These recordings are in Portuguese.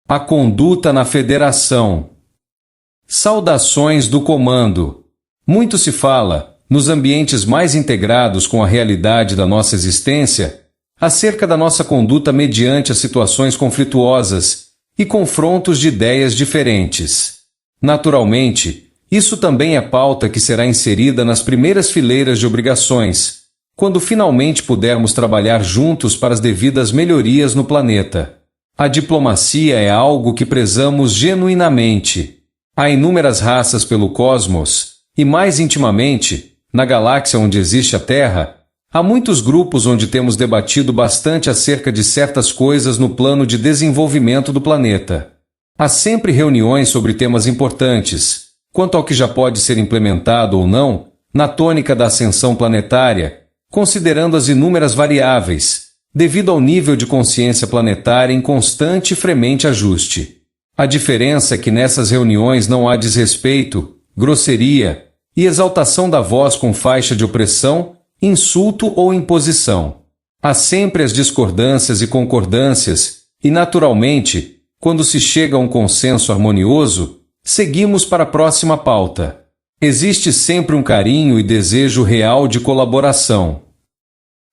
A conduta na federação. Saudações do comando. Muito se fala, nos ambientes mais integrados com a realidade da nossa existência, acerca da nossa conduta mediante as situações conflituosas e confrontos de ideias diferentes. Naturalmente, isso também é pauta que será inserida nas primeiras fileiras de obrigações, quando finalmente pudermos trabalhar juntos para as devidas melhorias no planeta. A diplomacia é algo que prezamos genuinamente. Há inúmeras raças pelo cosmos, e mais intimamente, na galáxia onde existe a Terra, há muitos grupos onde temos debatido bastante acerca de certas coisas no plano de desenvolvimento do planeta. Há sempre reuniões sobre temas importantes, quanto ao que já pode ser implementado ou não, na tônica da ascensão planetária, considerando as inúmeras variáveis, devido ao nível de consciência planetária em constante e fremente ajuste. A diferença é que nessas reuniões não há desrespeito, grosseria e exaltação da voz com faixa de opressão, insulto ou imposição. Há sempre as discordâncias e concordâncias, e naturalmente, quando se chega a um consenso harmonioso, seguimos para a próxima pauta. Existe sempre um carinho e desejo real de colaboração.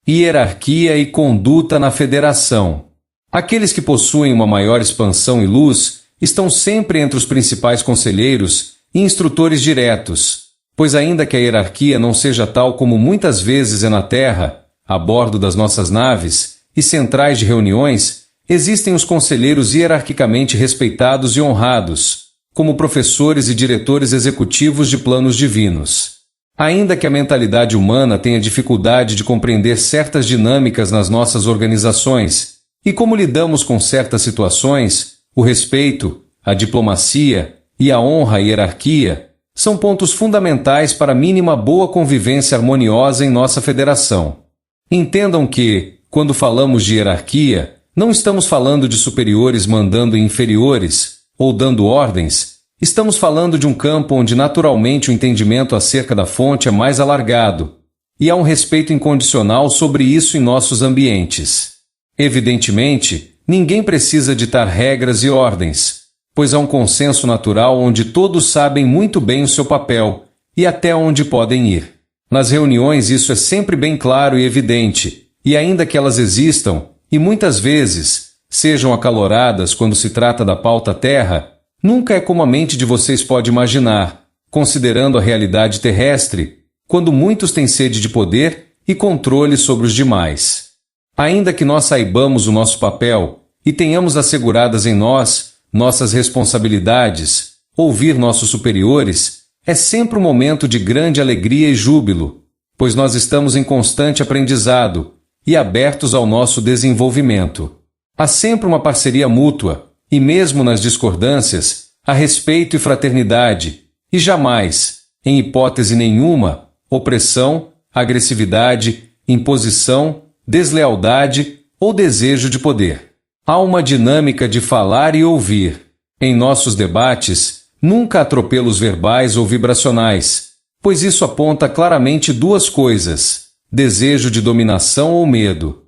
Hierarquia e conduta na federação. Aqueles que possuem uma maior expansão e luz estão sempre entre os principais conselheiros e instrutores diretos, pois ainda que a hierarquia não seja tal como muitas vezes é na Terra, a bordo das nossas naves e centrais de reuniões, existem os conselheiros hierarquicamente respeitados e honrados, como professores e diretores executivos de planos divinos. Ainda que a mentalidade humana tenha dificuldade de compreender certas dinâmicas nas nossas organizações e como lidamos com certas situações, o respeito, a diplomacia e a honra e hierarquia são pontos fundamentais para a mínima boa convivência harmoniosa em nossa federação. Entendam que, quando falamos de hierarquia, não estamos falando de superiores mandando em inferiores ou dando ordens. Estamos falando de um campo onde naturalmente o entendimento acerca da fonte é mais alargado, e há um respeito incondicional sobre isso em nossos ambientes. Evidentemente, ninguém precisa ditar regras e ordens, pois há um consenso natural onde todos sabem muito bem o seu papel e até onde podem ir. Nas reuniões isso é sempre bem claro e evidente, e ainda que elas existam, e muitas vezes sejam acaloradas quando se trata da pauta terra, nunca é como a mente de vocês pode imaginar, considerando a realidade terrestre, quando muitos têm sede de poder e controle sobre os demais. Ainda que nós saibamos o nosso papel e tenhamos asseguradas em nós nossas responsabilidades, ouvir nossos superiores é sempre um momento de grande alegria e júbilo, pois nós estamos em constante aprendizado e abertos ao nosso desenvolvimento. Há sempre uma parceria mútua, e mesmo nas discordâncias, há respeito e fraternidade, e jamais, em hipótese nenhuma, opressão, agressividade, imposição, deslealdade ou desejo de poder. Há uma dinâmica de falar e ouvir. Em nossos debates, nunca atropelos verbais ou vibracionais, pois isso aponta claramente duas coisas: desejo de dominação ou medo.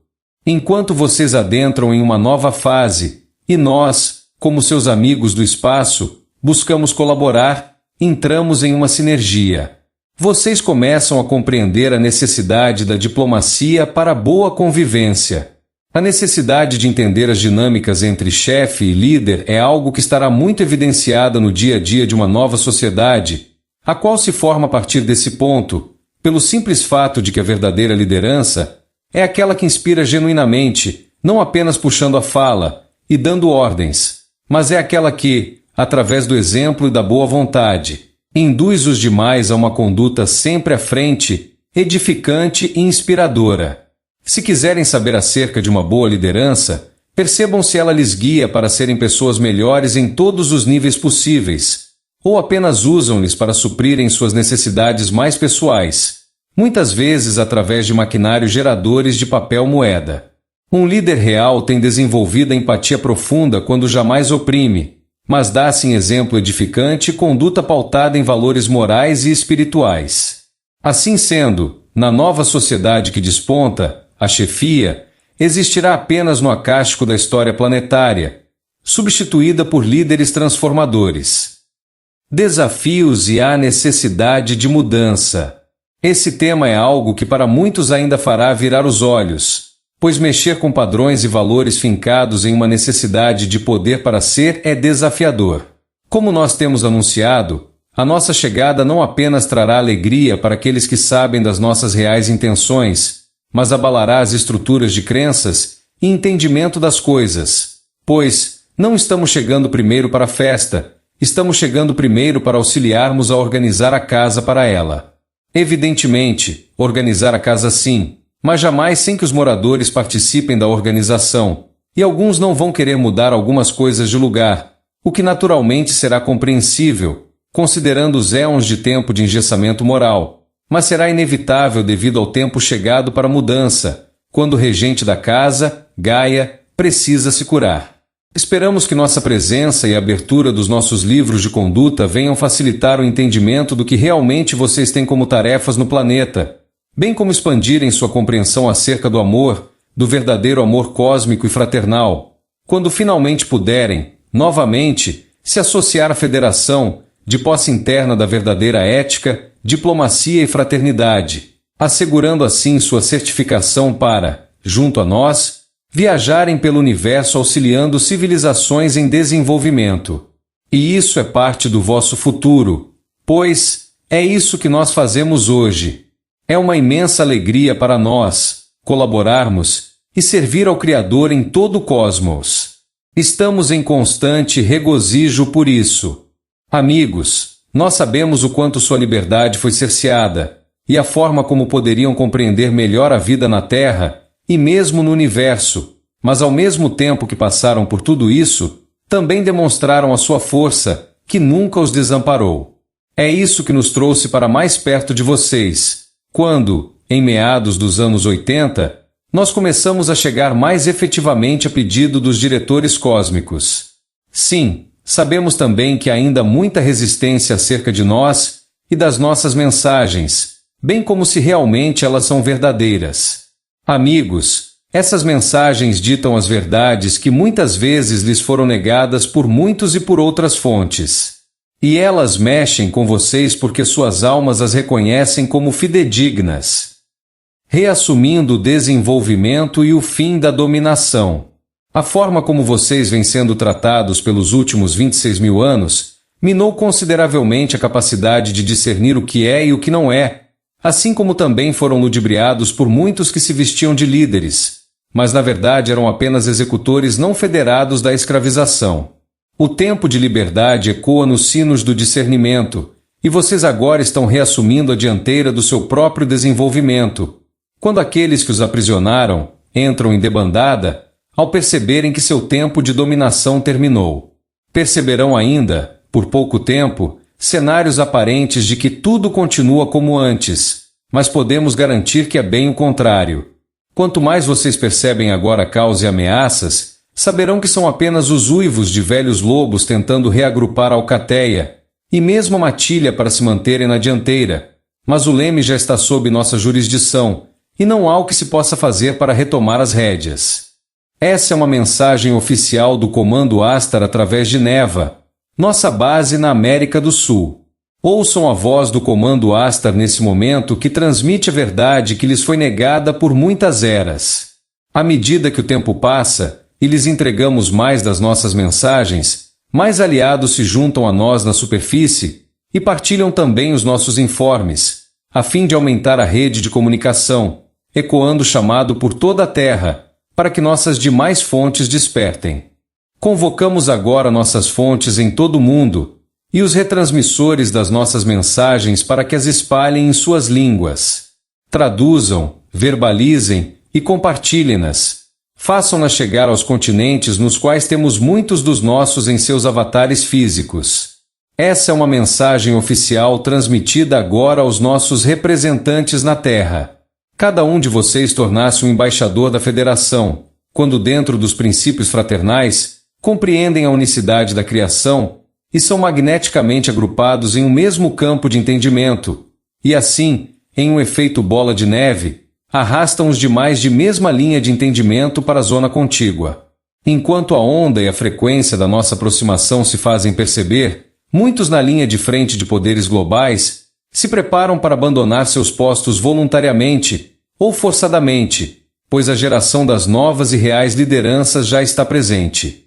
Enquanto vocês adentram em uma nova fase, e nós, como seus amigos do espaço, buscamos colaborar, entramos em uma sinergia. Vocês começam a compreender a necessidade da diplomacia para a boa convivência. A necessidade de entender as dinâmicas entre chefe e líder é algo que estará muito evidenciada no dia a dia de uma nova sociedade, a qual se forma a partir desse ponto, pelo simples fato de que a verdadeira liderança é aquela que inspira genuinamente, não apenas puxando a fala e dando ordens, mas é aquela que, através do exemplo e da boa vontade, induz os demais a uma conduta sempre à frente, edificante e inspiradora. Se quiserem saber acerca de uma boa liderança, percebam se ela lhes guia para serem pessoas melhores em todos os níveis possíveis, ou apenas usam-lhes para suprirem suas necessidades mais pessoais, muitas vezes através de maquinários geradores de papel moeda. Um líder real tem desenvolvido a empatia profunda quando jamais oprime, mas dá assim exemplo edificante e conduta pautada em valores morais e espirituais. Assim sendo, na nova sociedade que desponta, a chefia existirá apenas no acástico da história planetária, substituída por líderes transformadores. Desafios e a necessidade de mudança. Esse tema é algo que para muitos ainda fará virar os olhos, pois mexer com padrões e valores fincados em uma necessidade de poder para ser é desafiador. Como nós temos anunciado, a nossa chegada não apenas trará alegria para aqueles que sabem das nossas reais intenções, mas abalará as estruturas de crenças e entendimento das coisas, pois não estamos chegando primeiro para a festa, estamos chegando primeiro para auxiliarmos a organizar a casa para ela. Evidentemente, organizar a casa sim, mas jamais sem que os moradores participem da organização, e alguns não vão querer mudar algumas coisas de lugar, o que naturalmente será compreensível, considerando os éons de tempo de engessamento moral, mas será inevitável devido ao tempo chegado para a mudança, quando o regente da casa, Gaia, precisa se curar. Esperamos que nossa presença e a abertura dos nossos livros de conduta venham facilitar o entendimento do que realmente vocês têm como tarefas no planeta, bem como expandirem sua compreensão acerca do amor, do verdadeiro amor cósmico e fraternal, quando finalmente puderem, novamente, se associar à Federação, de posse interna da verdadeira ética, diplomacia e fraternidade, assegurando assim sua certificação para, junto a nós, viajarem pelo universo auxiliando civilizações em desenvolvimento. E isso é parte do vosso futuro, pois é isso que nós fazemos hoje. É uma imensa alegria para nós colaborarmos e servir ao Criador em todo o cosmos. Estamos em constante regozijo por isso. Amigos, nós sabemos o quanto sua liberdade foi cerceada e a forma como poderiam compreender melhor a vida na Terra e mesmo no universo, mas ao mesmo tempo que passaram por tudo isso, também demonstraram a sua força, que nunca os desamparou. É isso que nos trouxe para mais perto de vocês, quando, em meados dos anos 80, nós começamos a chegar mais efetivamente a pedido dos diretores cósmicos. Sim, sabemos também que há ainda muita resistência acerca de nós e das nossas mensagens, bem como se realmente elas são verdadeiras. Amigos, essas mensagens ditam as verdades que muitas vezes lhes foram negadas por muitos e por outras fontes. E elas mexem com vocês porque suas almas as reconhecem como fidedignas. Reassumindo o desenvolvimento e o fim da dominação. A forma como vocês vêm sendo tratados pelos últimos 26 mil anos minou consideravelmente a capacidade de discernir o que é e o que não é, assim como também foram ludibriados por muitos que se vestiam de líderes, mas na verdade eram apenas executores não federados da escravização. O tempo de liberdade ecoa nos sinos do discernimento, e vocês agora estão reassumindo a dianteira do seu próprio desenvolvimento, quando aqueles que os aprisionaram entram em debandada ao perceberem que seu tempo de dominação terminou. Perceberão ainda, por pouco tempo, cenários aparentes de que tudo continua como antes, mas podemos garantir que é bem o contrário. Quanto mais vocês percebem agora causa e ameaças, saberão que são apenas os uivos de velhos lobos tentando reagrupar a alcateia, e mesmo a matilha para se manterem na dianteira, mas o leme já está sob nossa jurisdição, e não há o que se possa fazer para retomar as rédeas. Essa é uma mensagem oficial do Comando Astar através de Neva, nossa base na América do Sul. Ouçam a voz do Comando Astar nesse momento que transmite a verdade que lhes foi negada por muitas eras. À medida que o tempo passa e lhes entregamos mais das nossas mensagens, mais aliados se juntam a nós na superfície e partilham também os nossos informes, a fim de aumentar a rede de comunicação, ecoando o chamado por toda a Terra, para que nossas demais fontes despertem. Convocamos agora nossas fontes em todo o mundo e os retransmissores das nossas mensagens para que as espalhem em suas línguas. Traduzam, verbalizem e compartilhem-nas. Façam-nas chegar aos continentes nos quais temos muitos dos nossos em seus avatares físicos. Essa é uma mensagem oficial transmitida agora aos nossos representantes na Terra. Cada um de vocês tornasse um embaixador da Federação, quando dentro dos princípios fraternais, compreendem a unicidade da criação e são magneticamente agrupados em um mesmo campo de entendimento, e assim, em um efeito bola de neve, arrastam os demais de mesma linha de entendimento para a zona contígua. Enquanto a onda e a frequência da nossa aproximação se fazem perceber, muitos na linha de frente de poderes globais se preparam para abandonar seus postos voluntariamente ou forçadamente, pois a geração das novas e reais lideranças já está presente.